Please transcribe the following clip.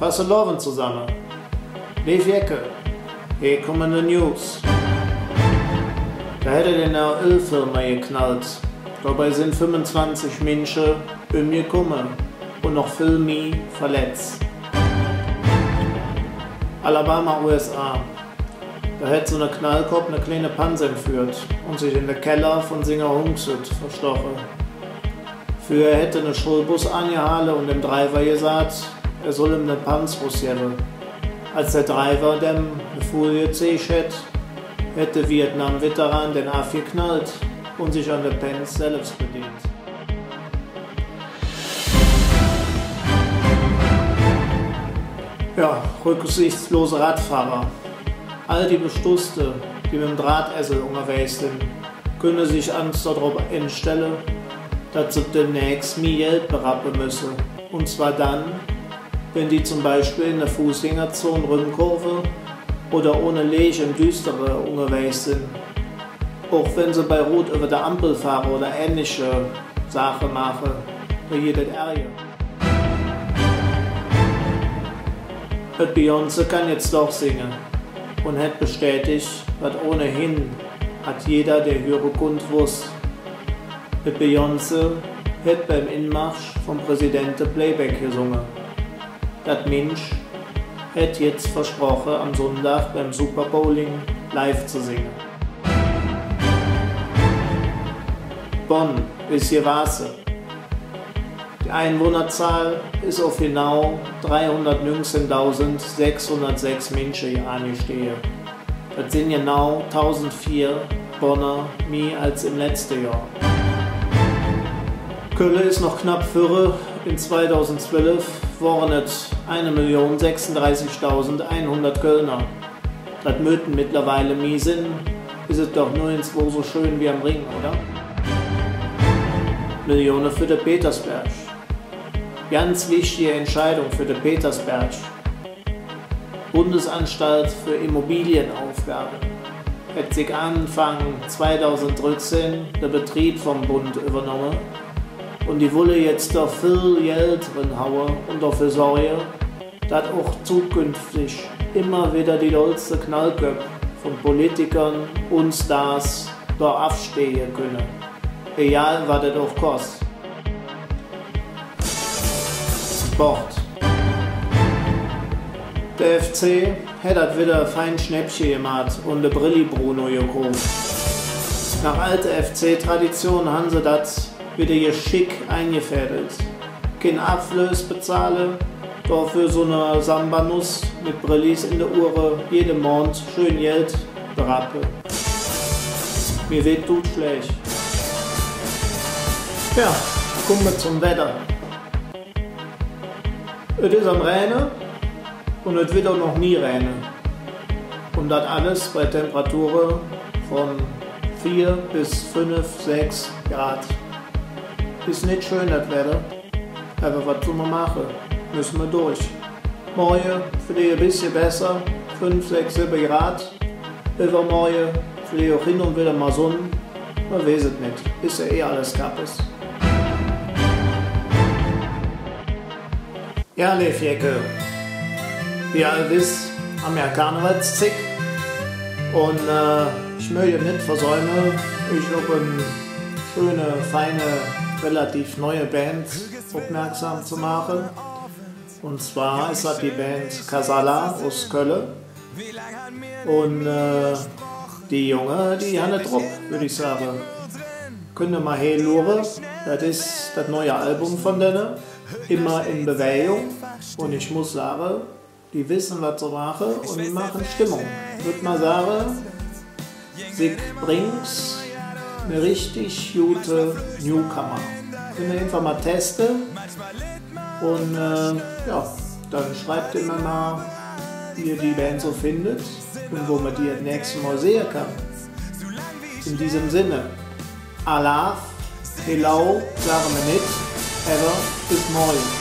Passe Loven zusammen. Leif Jecke. Hier kommen die News. Da hätte den eine Ölfirma geknallt. Dabei sind 25 Menschen umgekommen und noch viel mehr verletzt. Alabama, USA. Da hätte so eine Knallkopf eine kleine Panse entführt und sich in den Keller von Singer Hungsüt verstochen. Für er hätte eine Schulbus angehalten und dem Driver gesagt, er soll ihm eine Panzerus geben. Als der Driver dem eine Folie gezeigt hätte Vietnam-Veteran den Aff geknallt und sich an der Pens selbst bedient. Ja, rücksichtslose Radfahrer. All die Bestusste, die mit dem Drahtessel unterwegs sind, können sich Angst darauf einstellen, dass sie demnächst mehr Geld berappen müssen. Und zwar dann, wenn die zum Beispiel in der Fußgängerzone rumkurven oder ohne Licht im Düsteren unterwegs sind. Auch wenn sie bei Rot über der Ampel fahren oder ähnliche Sachen machen, wie jeder Ärger. Beyoncé kann jetzt doch singen und hat bestätigt, was ohnehin hat jeder, der höhere Grund wusste. Mit Beyoncé hat beim Inmarsch vom Präsidenten Playback gesungen. Das Mensch hat jetzt versprochen, am Sonntag beim Superbowling live zu singen. Bonn ist hier Wasser. Die Einwohnerzahl ist auf genau 319.606 Menschen angestiegen. Das sind genau 1004 Bonner mehr als im letzten Jahr. Köln ist noch knapp für. In 2012 waren es 1.036.100 Kölner. Das Möten mittlerweile mehr sind, ist es doch nirgendwo so schön wie am Ring, oder? Millionen für den Petersberg. Ganz wichtige Entscheidung für den Petersberg. Bundesanstalt für Immobilienaufgaben hat sich Anfang 2013 der Betrieb vom Bund übernommen und die wollen jetzt da viel Geld reinhauen und dafür sorgen, dass auch zukünftig immer wieder die dollsten Knallköpfe von Politikern und Stars da aufstehen können. Egal was das auch kostet. Sport. Der FC hat wieder ein fein Schnäppchen gemacht und den Brilli Bruno gekauft. Nach alter FC-Tradition haben sie das wieder geschickt eingefädelt. Kein Abfluss bezahlen, dafür so eine Samba-Nuss mit Brillis in der Uhr jeden Monat schön Geld berappen. Mir weht tut schlecht. Ja, kommen wir zum Wetter. Es ist am Regen und es wird auch noch nie regnen. Und das alles bei Temperaturen von 4 bis 5, 6 Grad. Ist nicht schön das Wetter, aber was soll man machen? Müssen wir durch. Morgen vielleicht ein bisschen besser, 5, 6, 7 Grad. Übermorgen vielleicht auch hin und wieder mal Sonne. Man weiß es nicht, ist ja eh alles kappes. Ja, Leif Jecke, wie ihr alle wisst, haben wir Karnevalszick und ich möchte nicht versäumen, euch auf eine schöne, feine, relativ neue Band aufmerksam zu machen. Und zwar ist das die Band Casala aus Köln und die Junge, die haben eine Truppe, würde ich sagen. Könnt ihr mal hören, das ist das neue Album von denen. Immer in Bewegung und ich muss sagen, die wissen, was sie machen und die machen Stimmung. Ich würde mal sagen, sie bringt eine richtig gute Newcomer. Könnt ihr einfach mal testen und ja, dann schreibt ihr mir mal, wie ihr die Band so findet und wo man die das nächste Mal sehen kann. In diesem Sinne, Alaf, Hello, sagen wir nicht. Ever bis morgen.